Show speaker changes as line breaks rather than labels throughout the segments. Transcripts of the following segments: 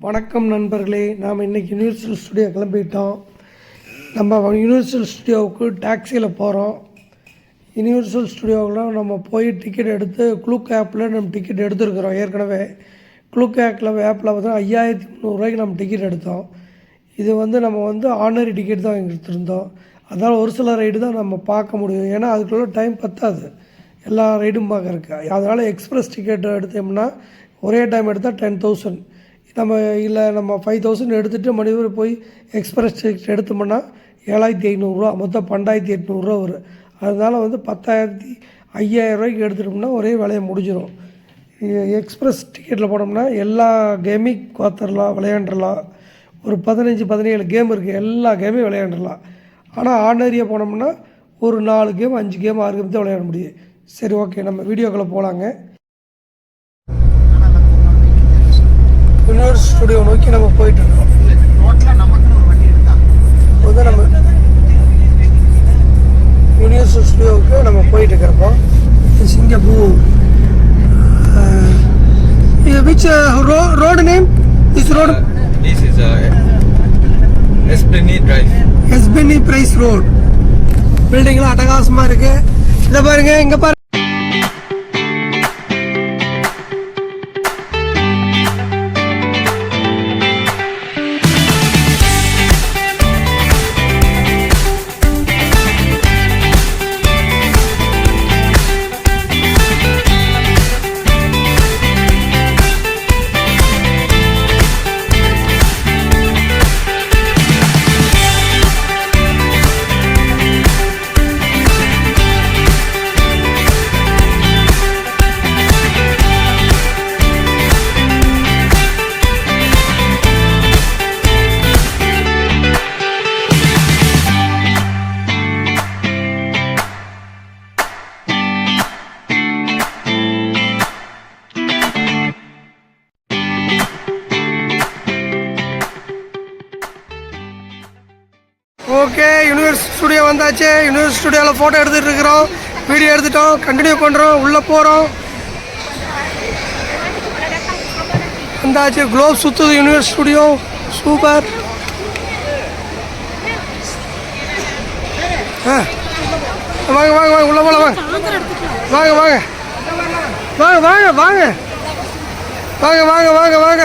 வணக்கம் நண்பர்களே, நாம் இன்றைக்கி யூனிவர்சல் ஸ்டுடியோ கிளம்பிட்டோம். நம்ம யூனிவர்சல் ஸ்டுடியோவுக்கு டாக்ஸியில் போகிறோம். யூனிவர்சல் ஸ்டுடியோவில் நம்ம போய் டிக்கெட் எடுத்து க்ளூக் ஆப்பில் நம்ம டிக்கெட் எடுத்துருக்குறோம். ஏற்கனவே க்ளூக் ஆப்பில் பார்த்தா 5300 நம்ம டிக்கெட் எடுத்தோம். இது நம்ம ஆர்டினரி டிக்கெட் தான் எடுத்துருந்தோம். அதனால் ஒரு சில ரைடு தான் நம்ம பார்க்க முடியும். ஏன்னா அதுக்குள்ளே டைம் பத்தாது எல்லா ரைடும் பார்க்குறக்கு. அதனால் எக்ஸ்பிரஸ் டிக்கெட் எடுத்தோம்னா ஒரே டைம் எடுத்தால் 10,000. நம்ம 5,000 எடுத்துகிட்டு மறுபடியும் போய் எக்ஸ்பிரஸ் டிக்கெட் எடுத்தோம்னா 7,500 மொத்தம் 12,800 வரும். அதனால் 5,000 எடுத்துட்டோம்னா ஒரே வேலையை முடிஞ்சிடும். எக்ஸ்பிரஸ் டிக்கெட்டில் போனோம்னா எல்லா கேமையும் பார்த்துடலாம், விளையாண்டுடலாம். ஒரு 15-17 கேம் இருக்குது, எல்லா கேமையும் விளையாண்டுடலாம். ஆனால் ஆர்டினரியாக போனோம்னா ஒரு 4 கேம் 5 கேம் 6 கேம் தான் விளையாட முடியும். சரி, ஓகே, நம்ம வீடியோக்குள்ளே போகலாங்க. யூனிவர்சல் ஸ்டுடியோ நோக்கி நம்ம போயிட்டு இருக்கோம். நம்ம யூனிவர்சல் ஸ்டுடியோவுக்கு நம்ம போயிட்டு இருக்கிறப்போ Singapore. Which road name? This road?
This is Esplanade Drive.
Esplanade Price Road. பில்டிங்லாம் அட்டகாசமாக இருக்குது. இதை பாருங்க, இங்கே பாருங்க. ஓகே, யூனிவர்சல் ஸ்டுடியோ வந்தாச்சு. யூனிவர்சல் ஸ்டுடியோவில் ஃபோட்டோ எடுத்துகிட்டு இருக்கிறோம், வீடியோ எடுத்துட்டோம், கண்டினியூ பண்ணுறோம், உள்ளே போகிறோம். வந்தாச்சு, குளோப் சுற்றுது யூனிவர்சல் ஸ்டுடியோ. சூப்பர். வாங்க வாங்க வாங்க, உள்ளே போகலாம். வாங்க வாங்க வாங்க வாங்க வாங்க வாங்க வாங்க வாங்க வாங்க.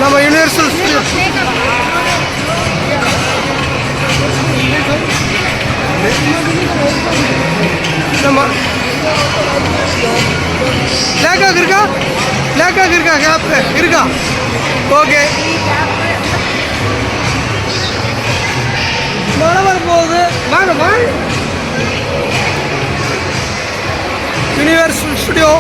நம்ம யூனிவர்சல் ஸ்டுடியோ நம்ம லேக்காக இருக்கா கேப் இருக்கா? ஓகே, மழை வர போகுது. வாங்க வாங்க. Universal studio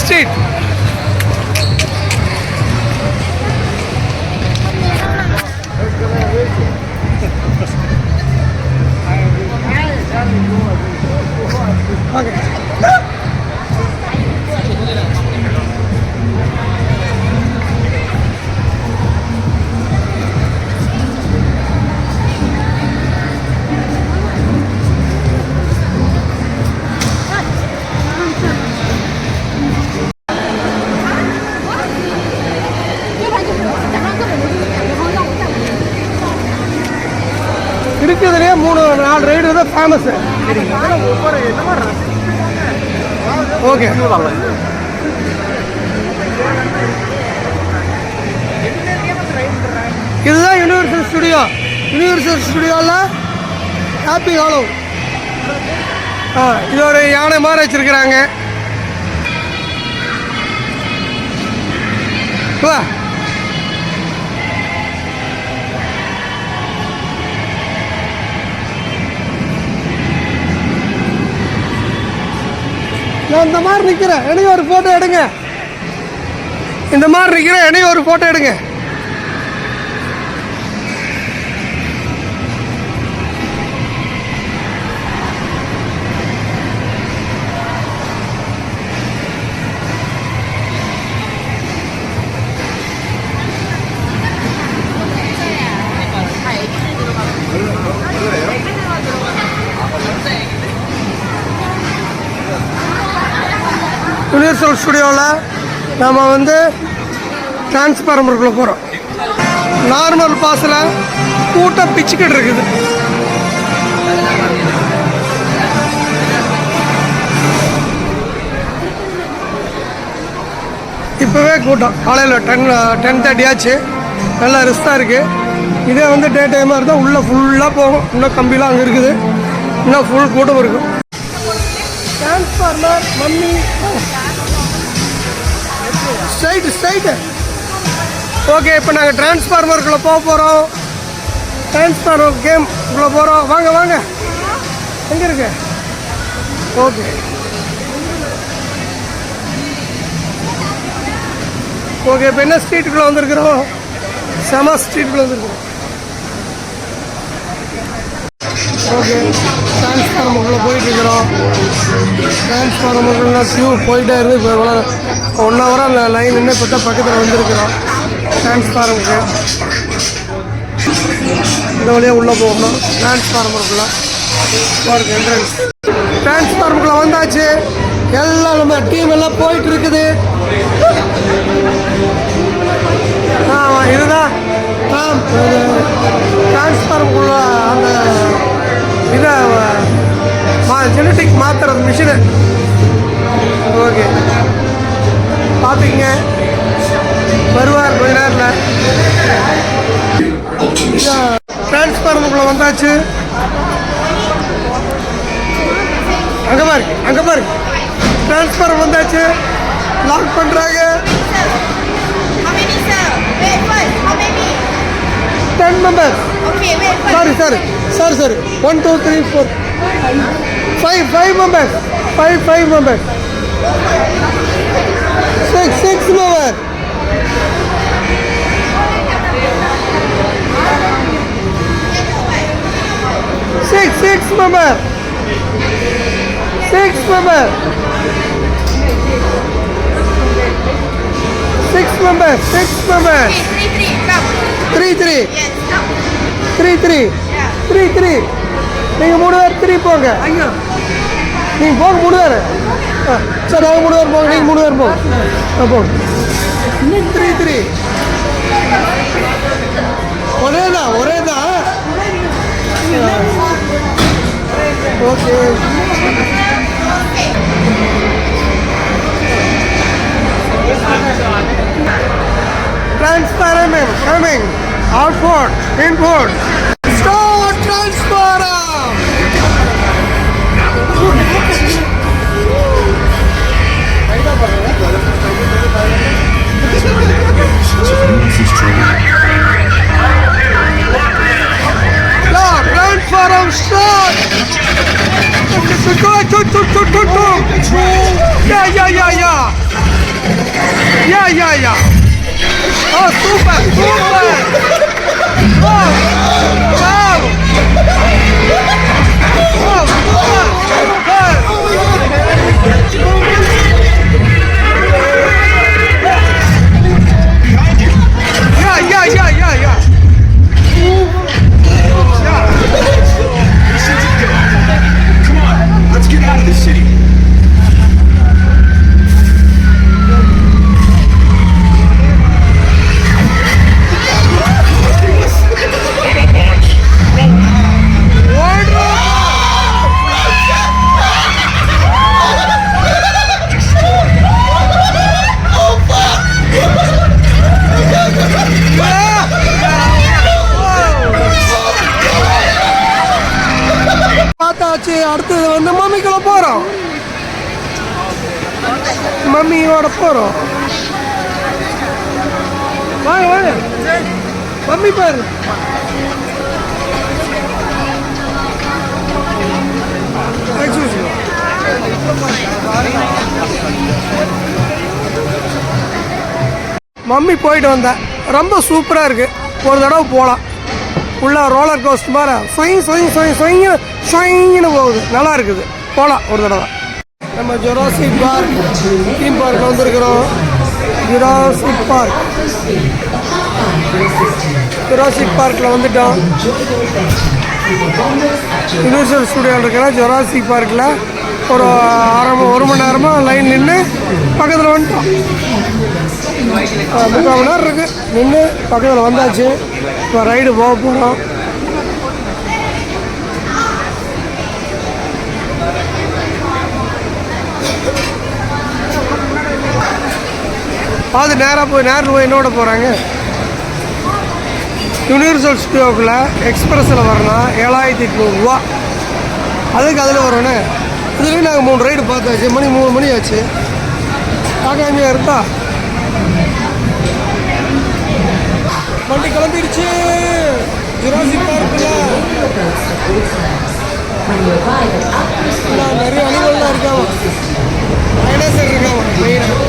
street. Okay. இருக்கிறதுலேயே 3-4 ரைடு தான் ஃபேமஸ். ஓகே, இதுதான் யூனிவர்சல் ஸ்டுடியோ. யூனிவர்சல் ஸ்டுடியோவில் ஹாப்பி ஹாலோ. இது ஒரு யானை மாதிரி வச்சுருக்குறாங்க. வா, நான் இந்த மாதிரி நிற்கிறேன், என்னையும் ஒரு ஃபோட்டோ எடுங்க. இந்த மாதிரி நிற்கிறேன், என்னையும் ஒரு ஃபோட்டோ எடுங்க. யூனிவர்சல் ஸ்டுடியோவில் நம்ம வந்து டிரான்ஸ்ஃபார்மருக்குள்ளே போகிறோம். நார்மல் பாஸில் கூட்டம் பிச்சுக்கிட்டு இருக்குது. இப்போவே கூட்டம் காலையில் 10:30 ஆச்சு. நல்லா ரிஸ்டாக இருக்குது. இதே வந்து டே டைமாக இருந்தால் உள்ளே ஃபுல்லாக போகும். இன்னும் கம்பிலாம் அங்கே இருக்குது. இன்னும் ஃபுல் கூட்டம் இருக்கும். Transformer mummy straight. ஓகே, இப்போ நாங்கள் டிரான்ஸ்ஃபார்மருக்குள்ளே போக போகிறோம். டிரான்ஸ்ஃபார்மர் கேம்குள்ளே போகிறோம். வாங்க எங்கே இருக்கு? ஓகே, இப்போ என்ன ஸ்ட்ரீட்டுக்குள்ளே வந்திருக்கிறோம்? செம ஸ்ட்ரீட்டுக்குள்ளே வந்திருக்கிறோம். ஓகே, டிரான்ஸ்ஃபார்மருக்குள்ளே போயிட்டுருக்குறோம். டிரான்ஸ்ஃபார்மருக்குள்ள க்யூ போயிட்டே இருந்து இப்போ 1 ஹவராக அந்த லைன் இன்னும் இப்போ தான் பக்கத்தில் வந்திருக்கிறோம். டிரான்ஸ்ஃபார்மருக்கு இந்த வழியாக உள்ளே போகணும். டிரான்ஸ்ஃபார்மருக்குள்ளே பாருங்க என்ட்ரன்ஸ். டிரான்ஸ்ஃபார்மருக்குள்ளே வந்தாச்சு. எல்லாம் நம்ம டீம் எல்லாம் போயிட்டு இருக்குது. இதுதான் டிரான்ஸ்ஃபார்மருக்குள்ள அந்த இதை ஜெனட்டிக் மாற்றுறது மிஷினு. ஓகே, பார்த்துக்கிங்க, வருவார் கொஞ்ச நேரத்தில். டிரான்ஸ்ஃபார்மருக்குள்ள வந்தாச்சு. அங்கே பாருங்க டிரான்ஸ்ஃபார்மர் வந்தாச்சு. லாக் பண்ணுறாங்க. 10 members.
Okay, wait.
Sorry. 1, 2, 3, 4, 5 members. 5 members. 6 members. 6 members. 6 members. 6 members. 6 members. 3.
Yes.
3. நீங்கள் 3 பேர் 3 போங்க. ஐயோ, நீங்கள் போங்க 3 பேர். சரி, நாங்கள் 3 பேர் போங்க, நீங்கள் 3 பேர் போங்க. போங்க 3. ஒரே தான். Okay, transforming, coming, outward, inward. Start transform. Transform start. Yeah. Oh, super! Wow! Yeah.
Come on, let's get out of this city.
அடுத்தது வந்து மம்மிக்குள்ள போறோம். மம்மியோட போறோம். வாங்க மம்மி பாரு. Excuse me. மம்மி போயிட்டு வந்தேன், ரொம்ப சூப்பராக இருக்குது. ஒரு தடவை போகலாம். உள்ள ரோலர் கோஸ்ட் மாதிரி சொயின்னு போகுது, நல்லா இருக்குது. போகலாம் ஒரு தடவை. நம்ம ஜுராசிக் பார்க் தீம் பார்க்கில் வந்திருக்கிறோம். ஜுராசிக் பார்க்கில் வந்துட்டோம். யூனிவர்சல் ஸ்டுடியோவில் இருக்கிற ஜுராசிக் பார்க்கில் ஒரு மணி நேரமாக லைன் நின்று பக்கத்தில் வந்துட்டோம். 3/4 மணி நேரம் இருக்குது நின்று பக்கத்தில் வந்தாச்சு. இப்போ ரைடு போக போகிறோம். அது நேராக போய் என்னோட போகிறாங்க. யூனிவர்சல் ஸ்டுடியோக்குள்ளே எக்ஸ்பிரஸில் வரணும் 7,800 ரூபா. அதுக்கு அதில் வரணும். இதுலேயும் நாங்கள் 3 ரைடு பார்த்தாச்சு. 3 மணி ஆச்சு. பார்க்காமையா இருக்கா? வண்டி கிளம்பிடுச்சு. ஜுராசிக் பார்க்கில் நிறைய அணிகள்லாம் இருக்காங்க. டைனோசர் இருக்காங்க மெயினாக.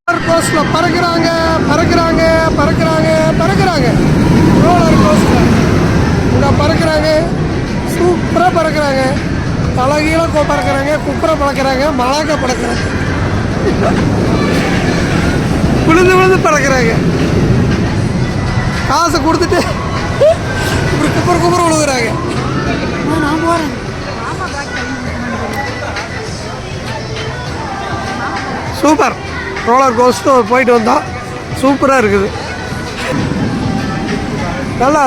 ரோலர் கோஸ்டில் பறக்கிறாங்க. ரோலர் கோஸ்டில் இங்கே பறக்கிறாங்க. சூப்பராக பறக்கிறாங்க. தலைகீழ பறக்கிறாங்க, குப்புரை பறக்கிறாங்க, மலாக்க பறக்கிறாங்க, விழுந்து பறக்கிறாங்க. காசை கொடுத்துட்டு இப்படி குப்புற விழுகுறாங்க. நான் போகிறேன். சூப்பர் ரோலர் கோஸ்டர் போயிட்டு வந்தோம். சூப்பராக இருக்குது. நல்லா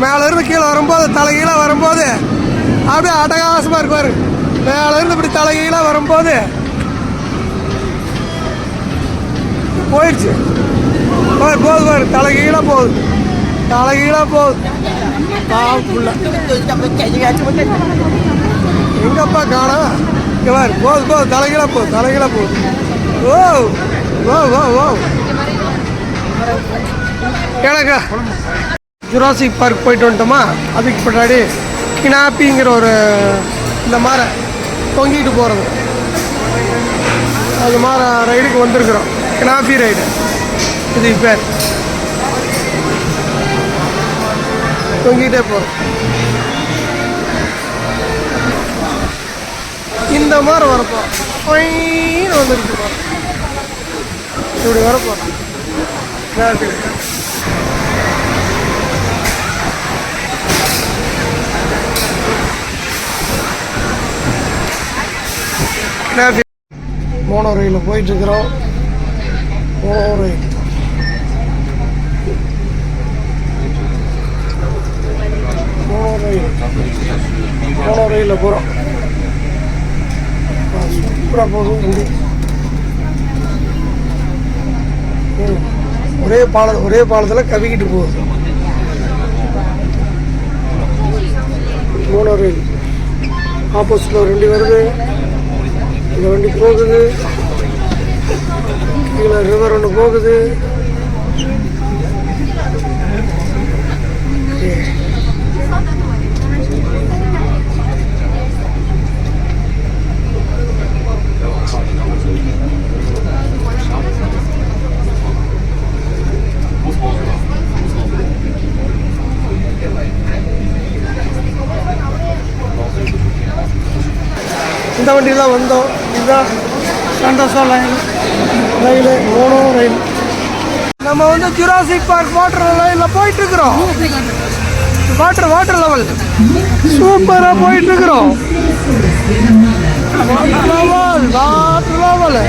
மேலேருந்து கீழே வரும்போது தலைகீழாக வரும்போது அப்படியே அட்டகாசமாக இருக்குவார். மேலேருந்து இப்படி தலைகீழாக வரும்போது போயிடுச்சு. போகுது தலைகீழாக போகுது. எங்கப்பா காணோம். இங்கே பாரு போகுது தலைகீழாக போகுது. ஓ எனக்கு ஜுராசிக் பார்க் போயிட்டு வந்துட்டோமா. அதுக்கு பின்னாடி கினாப்பிங்கிற ஒரு இந்த மாதிரி தொங்கிட்டு போகிறது, அது மாதிரி ரைடுக்கு வந்திருக்கிறோம். கினாப்பி ரைடு இதுக்கு பேர். தொங்கிட்டே போகிறோம். இந்த மாதிரி வரப்போ வந்துருக்கு. இப்படி வரப்போம். மோனோ ரயிலில் போயிட்டுருக்குறோம். மோனோ ரயிலில் போகிறோம். சூப்பராக போகும் வண்டி. ஒரே பாலத்தில் கவிக்கிட்டு போகுது. மோனோ ரயில் ஆப்போசிட்டில் ஒரு வண்டி வருது. இந்த வண்டி போகுது. கீழே ரிவர் ஒன்று போகுது. இந்த வண்டியில் தான் வந்தோம். இதுதான் சண்டோசா ரயிலு, மோனோ ரயில். நம்ம வந்து ஜுராசிக் பார்க் வாட்டர் லைனில் போயிட்டுருக்குறோம். வாட்டர் லெவல் சூப்பராக போயிட்டுருக்குறோம். வாட்டர் லெவல்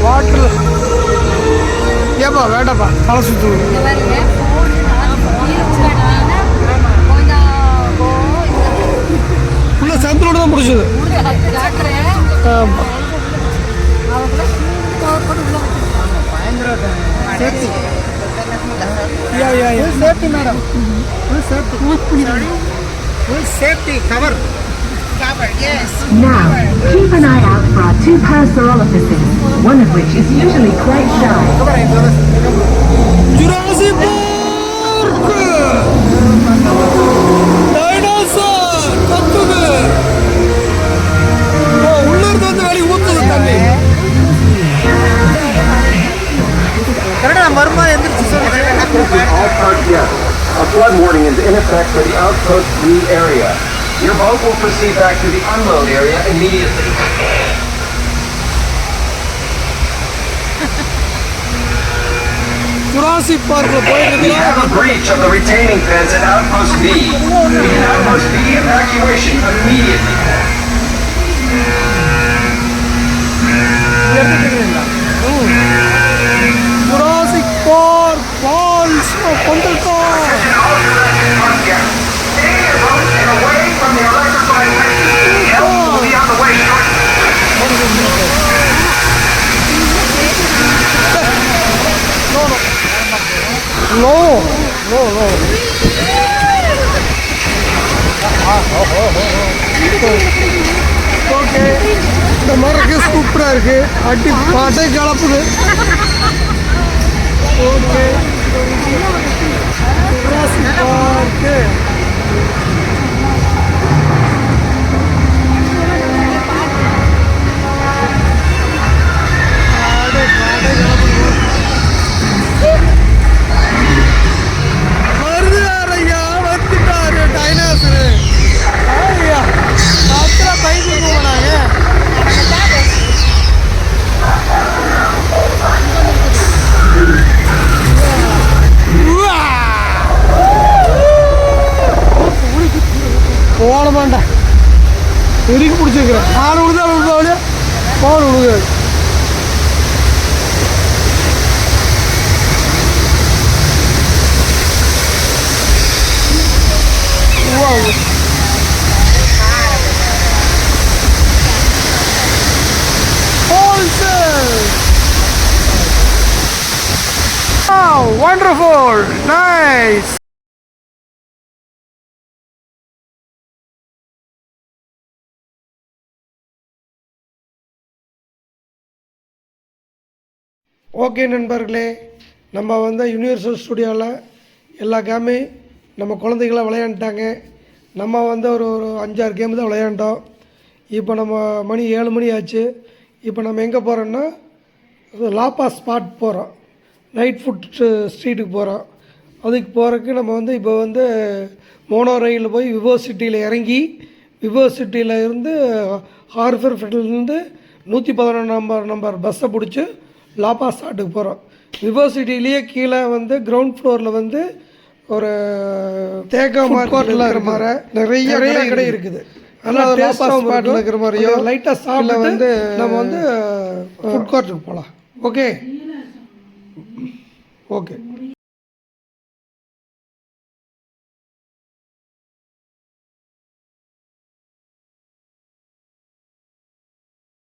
வாட்டர் ஏப்பா வேண்டாப்பா தலை சுற்று. உள்ள சந்திரோடு தான் முடிச்சது. Safety, madam. Full safety cover. Yes.
Now, keep an eye out for our 2 pastoral officers, one of which is usually quite shy.
Jurassic Park! Dinosaur!
Attention all park guests. A flood warning is in effect for the Outpost 3 area. Your boat will proceed back to the unload area immediately.
Jurassic பார்க்கில் போயிட்டு
We have a breach of the retaining fence at Outpost B. Begin Outpost B evacuation immediately.
Jurassic Park Falls வந்துட்டோம்.
All Jurassic Park guests, stay in your boats and away from the electrified fences. Help will be on the way shortly.
No, no, no. Okay, இந்த மரக்கு சூப்பராக இருக்கு. அடி பாட்டை கலப்புது. Okay, park போட மாட்டேன், எதுக்கு பிடிச்சிருக்கிறேன். ஆள் விழுதா விழுதா போன் விழுகாது. Wonderful, nice. ஓகே நண்பர்களே, நம்ம வந்து யூனிவர்சல் ஸ்டுடியோவில் எல்லா கேமே நம்ம குழந்தைகளாம் விளையாண்டுட்டாங்க. நம்ம வந்து ஒரு 5-6 கேம் தான் விளையாண்டோம். இப்போ நம்ம மணி 7 மணி ஆச்சு. இப்போ நம்ம எங்கே போகிறோன்னா லாப்பா ஸ்பாட் போகிறோம். நைட் ஃபுட் ஸ்ட்ரீட்டுக்கு போகிறோம். அதுக்கு போகிறதுக்கு நம்ம வந்து இப்போ வந்து மோனோ ரயிலில் போய் விவோ சிட்டியில் இறங்கி விவோ சிட்டியில் இருந்து ஹார்பர் ஃபெட்லேருந்து 111 நம்பர் பஸ்ஸை பிடிச்சி லாப்பா ஸ்பாட்டுக்கு போகிறோம். விவோ சிட்டிலேயே கீழே வந்து கிரவுண்ட் ஃப்ளோரில் வந்து ஒரு தேக்கா மார்க்கெட்டில் இருக்கிற மாதிரி நிறைய கடை இருக்குது. அதனால் லாப்பா ஸ்பாட்டில் இருக்கிற மாதிரியோ லைட்டாக சாப்பிட வந்து நம்ம வந்து ஃபுட் கோர்ட்டுக்கு போகலாம். Okay okay.